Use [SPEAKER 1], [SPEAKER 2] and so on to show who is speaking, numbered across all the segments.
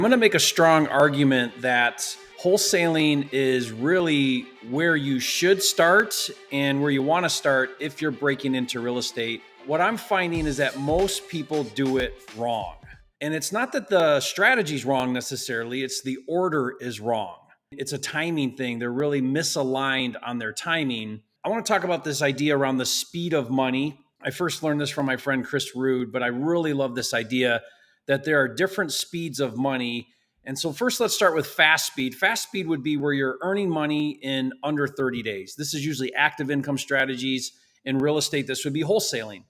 [SPEAKER 1] I'm going to make a strong argument that wholesaling is really where you should start and where you want to start if you're breaking into real estate. What I'm finding is that most people do it wrong. And it's not that the strategy's wrong necessarily, it's the order is wrong. It's a timing thing. They're really misaligned on their timing. I want to talk about this idea around the speed of money. I first learned this from my friend Chris Rude, but I really love this idea that there are different speeds of money. And so first, let's start with fast speed. Fast speed would be where you're earning money in under 30 days. This is usually active income strategies. In real estate, this would be wholesaling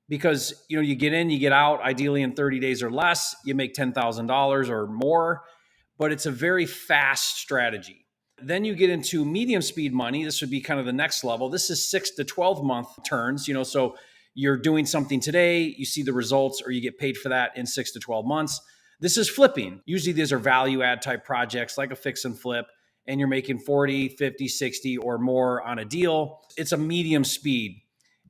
[SPEAKER 1] because you get in, you get out, ideally in 30 days or less, you make $10,000 or more, but it's a very fast strategy. Then you get into medium speed money. This would be kind of the next level. This is 6 to 12 month turns, so you're doing something today, you see the results, or you get paid for that in 6 to 12 months. This is flipping. Usually these are value add type projects like a fix and flip, and you're making 40, 50, 60 or more on a deal. It's a medium speed.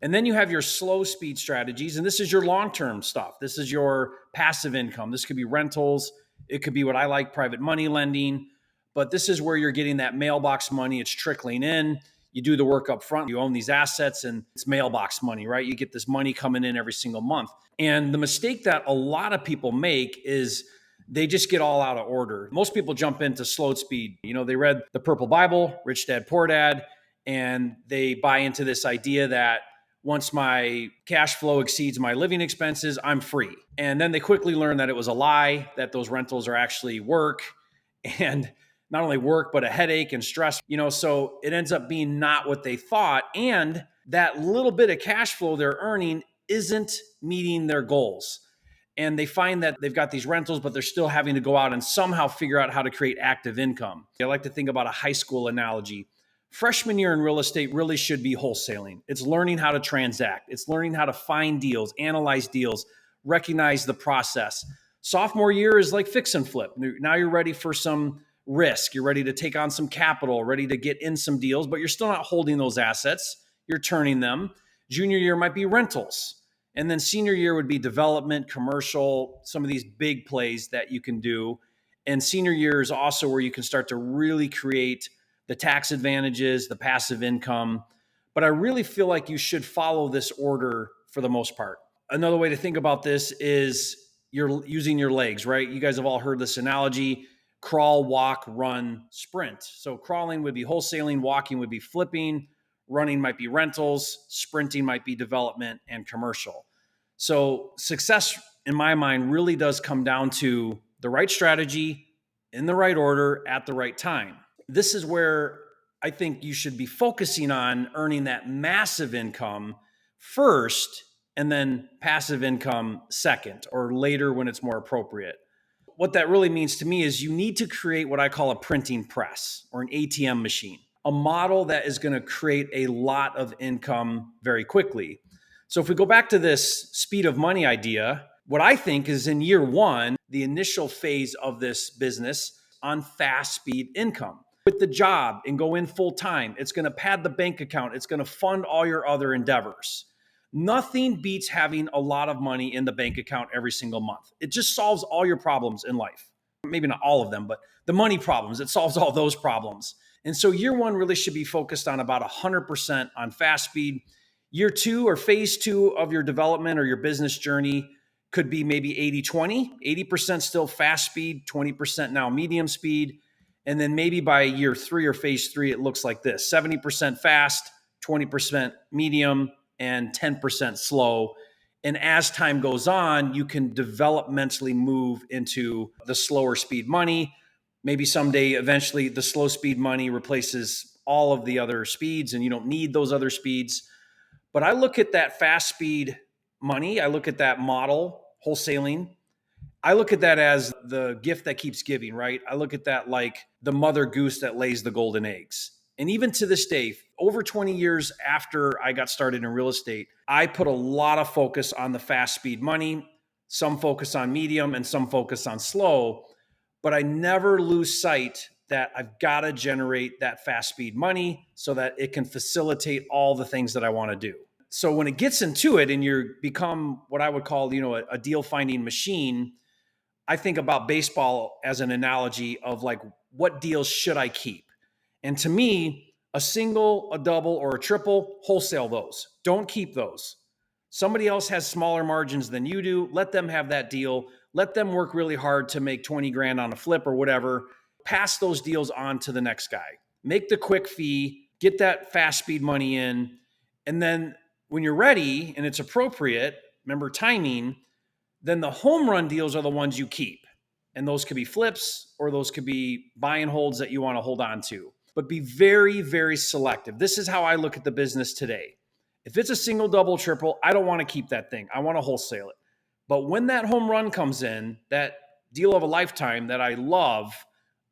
[SPEAKER 1] And then you have your slow speed strategies, and this is your long-term stuff. This is your passive income. This could be rentals. It could be what I like, private money lending. But this is where you're getting that mailbox money. It's trickling in. You do the work up front. You own these assets, and it's mailbox money, right? You get this money coming in every single month. And the mistake that a lot of people make is they just get all out of order. Most people jump into slow speed. They read the Purple Bible, Rich Dad, Poor Dad, and they buy into this idea that once my cash flow exceeds my living expenses, I'm free. And then they quickly learn that it was a lie, that those rentals are actually work, and not only work, but a headache and stress. So it ends up being not what they thought. And that little bit of cash flow they're earning isn't meeting their goals. And they find that they've got these rentals, but they're still having to go out and somehow figure out how to create active income. I like to think about a high school analogy. Freshman year in real estate really should be wholesaling. It's learning how to transact. It's learning how to find deals, analyze deals, recognize the process. Sophomore year is like fix and flip. Now you're ready for some risk. You're ready to take on some capital, ready to get in some deals, but you're still not holding those assets. You're turning them. Junior year might be rentals. And then senior year would be development, commercial, some of these big plays that you can do. And senior year is also where you can start to really create the tax advantages, the passive income. But I really feel like you should follow this order for the most part. Another way to think about this is you're using your legs, right? You guys have all heard this analogy: crawl, walk, run, sprint. So crawling would be wholesaling, walking would be flipping, running might be rentals, sprinting might be development and commercial. So success, in my mind, really does come down to the right strategy in the right order at the right time. This is where I think you should be focusing on earning that massive income first and then passive income second, or later when it's more appropriate. What that really means to me is you need to create what I call a printing press or an ATM machine, a model that is going to create a lot of income very quickly. So if we go back to this speed of money idea, what I think is in year one, the initial phase of this business on fast speed income. Quit the job and go in full time. It's going to pad the bank account. It's going to fund all your other endeavors. Nothing beats having a lot of money in the bank account every single month. It just solves all your problems in life. Maybe not all of them, but the money problems, it solves all those problems. And so year one really should be focused on about 100% on fast speed. Year two, or phase two of your development or your business journey, could be maybe 80-20, 80% still fast speed, 20% now medium speed. And then maybe by year three or phase three, it looks like this: 70% fast, 20% medium, and 10% slow. And as time goes on, you can developmentally move into the slower speed money. Maybe someday, eventually, the slow speed money replaces all of the other speeds and you don't need those other speeds. But I look at that fast speed money, I look at that model, wholesaling, I look at that as the gift that keeps giving, right? I look at that like the mother goose that lays the golden eggs. And even to this day, over 20 years after I got started in real estate, I put a lot of focus on the fast speed money, some focus on medium and some focus on slow, but I never lose sight that I've got to generate that fast speed money so that it can facilitate all the things that I want to do. So when it gets into it and you become what I would call, a deal finding machine, I think about baseball as an analogy of like, what deals should I keep? And to me, a single, a double, or a triple, wholesale those. Don't keep those. Somebody else has smaller margins than you do. Let them have that deal. Let them work really hard to make 20 grand on a flip or whatever. Pass those deals on to the next guy. Make the quick fee, get that fast speed money in. And then when you're ready and it's appropriate, remember timing, then the home run deals are the ones you keep. And those could be flips or those could be buy and holds that you want to hold on to. But be very, very selective. This is how I look at the business today. If it's a single, double, triple, I don't want to keep that thing. I want to wholesale it. But when that home run comes in, that deal of a lifetime that I love,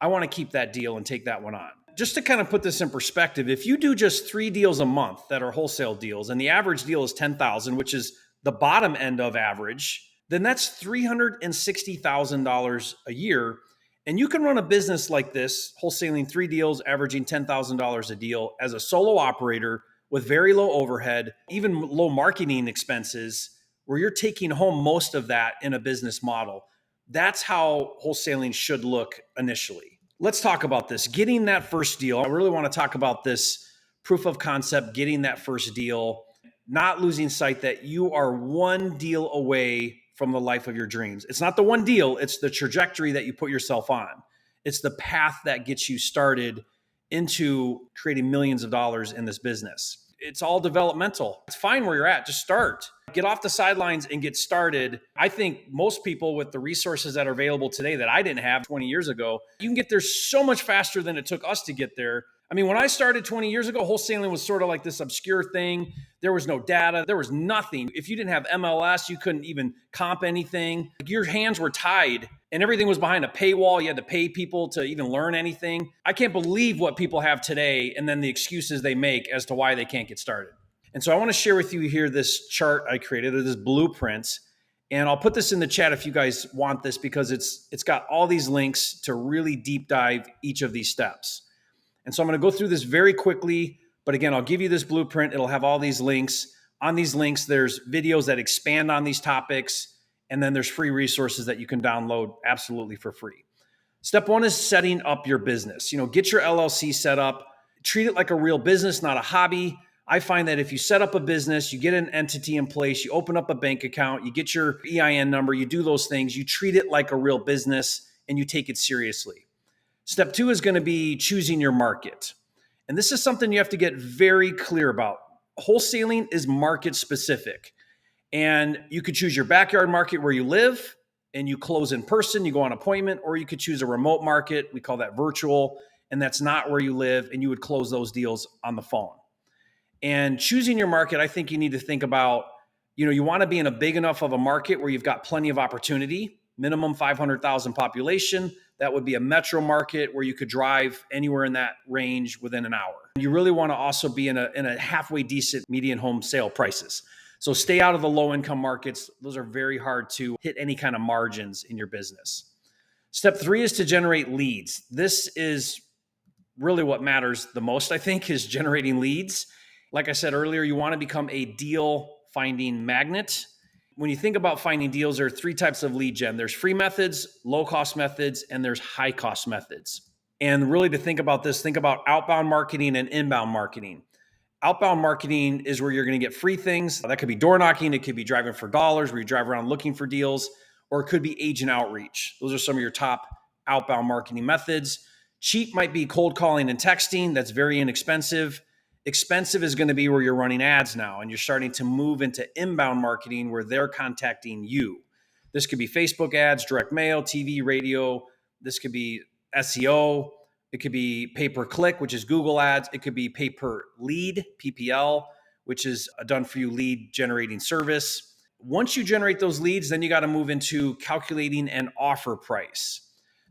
[SPEAKER 1] I want to keep that deal and take that one on. Just to kind of put this in perspective, if you do just 3 deals a month that are wholesale deals and the average deal is 10,000, which is the bottom end of average, then that's $360,000 a year. And you can run a business like this, wholesaling 3 deals, averaging $10,000 a deal as a solo operator with very low overhead, even low marketing expenses, where you're taking home most of that in a business model. That's how wholesaling should look initially. Let's talk about this. Getting that first deal. I really want to talk about this proof of concept, getting that first deal, not losing sight that you are one deal away from the life of your dreams. It's not the one deal, it's the trajectory that you put yourself on. It's the path that gets you started into creating millions of dollars in this business. It's all developmental. It's fine where you're at. Just start. Get off the sidelines and get started. I think most people with the resources that are available today that I didn't have 20 years ago, you can get there so much faster than it took us to get there. I mean, when I started 20 years ago, wholesaling was sort of like this obscure thing. There was no data. There was nothing. If you didn't have MLS, you couldn't even comp anything. Your hands were tied and everything was behind a paywall. You had to pay people to even learn anything. I can't believe what people have today and then the excuses they make as to why they can't get started. And so I want to share with you here this chart I created, or this blueprint. And I'll put this in the chat if you guys want this, because it's got all these links to really deep dive each of these steps. And so I'm going to go through this very quickly. But again, I'll give you this blueprint. It'll have all these links. On these links, there's videos that expand on these topics. And then there's free resources that you can download absolutely for free. Step 1 is setting up your business. Get your LLC set up. Treat it like a real business, not a hobby. I find that if you set up a business, you get an entity in place, you open up a bank account, you get your EIN number, you do those things, you treat it like a real business and you take it seriously. Step 2 is going to be choosing your market. And this is something you have to get very clear about. Wholesaling is market specific. And you could choose your backyard market where you live and you close in person, you go on appointment, or you could choose a remote market. We call that virtual. And that's not where you live. And you would close those deals on the phone. And choosing your market, I think you need to think about, you want to be in a big enough of a market where you've got plenty of opportunity, minimum 500,000 population. That would be a metro market where you could drive anywhere in that range within an hour. You really want to also be in a halfway decent median home sale prices. So stay out of the low income markets. Those are very hard to hit any kind of margins in your business. Step 3 is to generate leads. This is really what matters the most, I think, is generating leads. Like I said earlier, you want to become a deal finding magnet. When you think about finding deals, there are 3 types of lead gen. There's free methods, low cost methods, and there's high cost methods. And really to think about this, think about outbound marketing and inbound marketing. Outbound marketing is where you're going to get free things. That could be door knocking. It could be driving for dollars, where you drive around looking for deals, or it could be agent outreach. Those are some of your top outbound marketing methods. Cheap might be cold calling and texting. That's very inexpensive. Expensive is going to be where you're running ads now and you're starting to move into inbound marketing where they're contacting you. This could be Facebook ads, direct mail, TV, radio. This could be SEO. It could be pay-per-click, which is Google ads. It could be pay-per-lead, PPL, which is a done-for-you lead generating service. Once you generate those leads, then you got to move into calculating an offer price.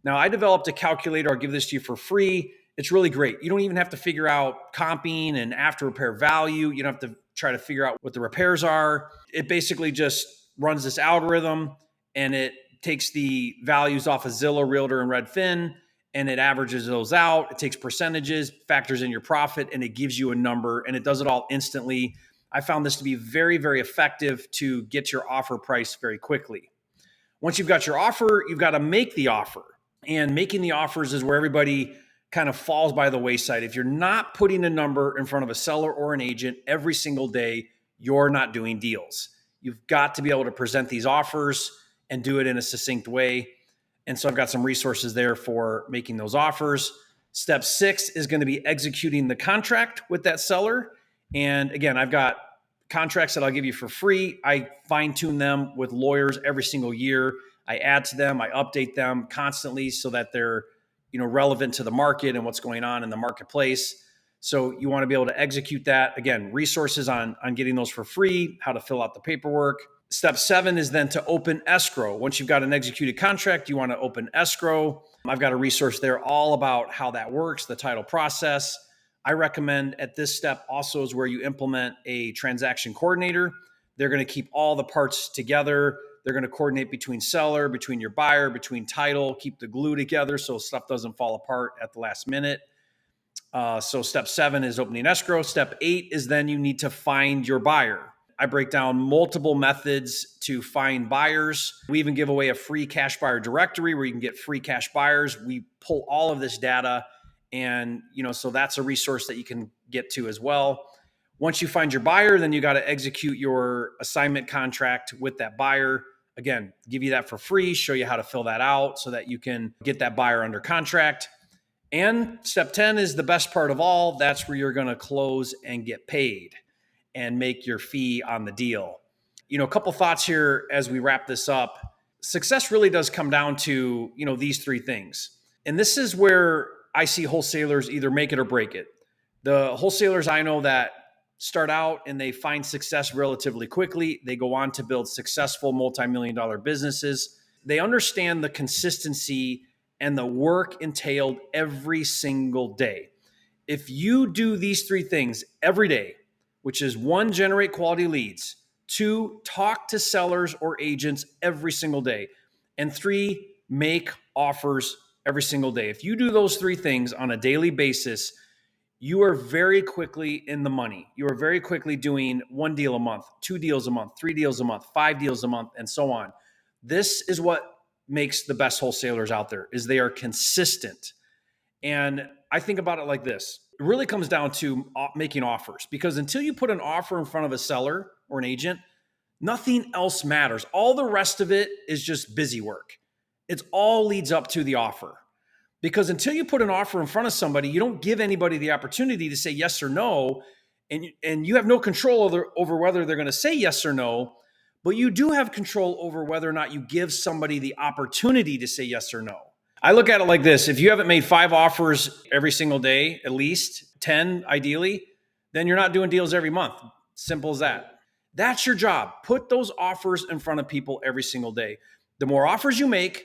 [SPEAKER 1] Now, I developed a calculator. I'll give this to you for free. It's really great. You don't even have to figure out comping and after repair value. You don't have to try to figure out what the repairs are. It basically just runs this algorithm and it takes the values off of Zillow, Realtor, and Redfin, and it averages those out. It takes percentages, factors in your profit, and it gives you a number, and it does it all instantly. I found this to be very, very effective to get your offer price very quickly. Once you've got your offer, you've got to make the offer. And making the offers is where everybody kind of falls by the wayside. If you're not putting a number in front of a seller or an agent every single day, you're not doing deals. You've got to be able to present these offers and do it in a succinct way. And so I've got some resources there for making those offers. Step 6 is going to be executing the contract with that seller. And again, I've got contracts that I'll give you for free. I fine tune them with lawyers every single year. I add to them, I update them constantly so that they're, relevant to the market and what's going on in the marketplace. So you want to be able to execute that. Again, resources on getting those for free, how to fill out the paperwork. Step 7 is then to open escrow. Once you've got an executed contract, you want to open escrow. I've got a resource there all about how that works, the title process. I recommend at this step also is where you implement a transaction coordinator. They're going to keep all the parts together. They're going to coordinate between seller, between your buyer, between title, keep the glue together so stuff doesn't fall apart at the last minute. So step 7 is opening escrow. Step 8 is then you need to find your buyer. I break down multiple methods to find buyers. We even give away a free cash buyer directory where you can get free cash buyers. We pull all of this data and, so that's a resource that you can get to as well. Once you find your buyer, then you got to execute your assignment contract with that buyer. Again, give you that for free, show you how to fill that out so that you can get that buyer under contract. And step 10 is the best part of all. That's where you're going to close and get paid and make your fee on the deal. A couple thoughts here as we wrap this up. Success really does come down to, these 3 things. And this is where I see wholesalers either make it or break it. The wholesalers I know that start out and they find success relatively quickly. They go on to build successful multi-million-dollar businesses. They understand the consistency and the work entailed every single day. If you do these 3 things every day, which is 1, generate quality leads, 2, talk to sellers or agents every single day, and 3, make offers every single day. If you do those 3 things on a daily basis, you are very quickly in the money. You are very quickly doing 1 deal a month, 2 deals a month, 3 deals a month, 5 deals a month, and so on. This is what makes the best wholesalers out there, is they are consistent. And I think about it like this. It really comes down to making offers, because until you put an offer in front of a seller or an agent, nothing else matters. All the rest of it is just busy work. It all leads up to the offer. Because until you put an offer in front of somebody, you don't give anybody the opportunity to say yes or no. And you have no control over whether they're going to say yes or no, but you do have control over whether or not you give somebody the opportunity to say yes or no. I look at it like this. If you haven't made 5 offers every single day, at least 10 ideally, then you're not doing deals every month. Simple as that. That's your job. Put those offers in front of people every single day. The more offers you make,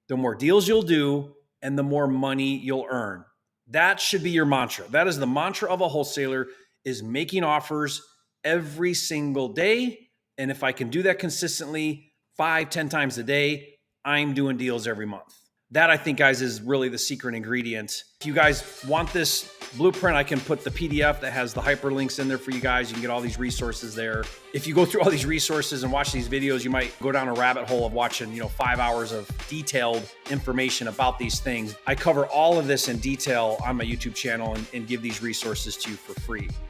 [SPEAKER 1] the more deals you'll do, and the more money you'll earn. That should be your mantra. That is the mantra of a wholesaler, is making offers every single day. And if I can do that consistently 5, 10 times a day, I'm doing deals every month. That, I think, guys, is really the secret ingredient. If you guys want this blueprint, I can put the PDF that has the hyperlinks in there for you guys. You can get all these resources there. If you go through all these resources and watch these videos, you might go down a rabbit hole of watching, 5 hours of detailed information about these things. I cover all of this in detail on my YouTube channel and give these resources to you for free.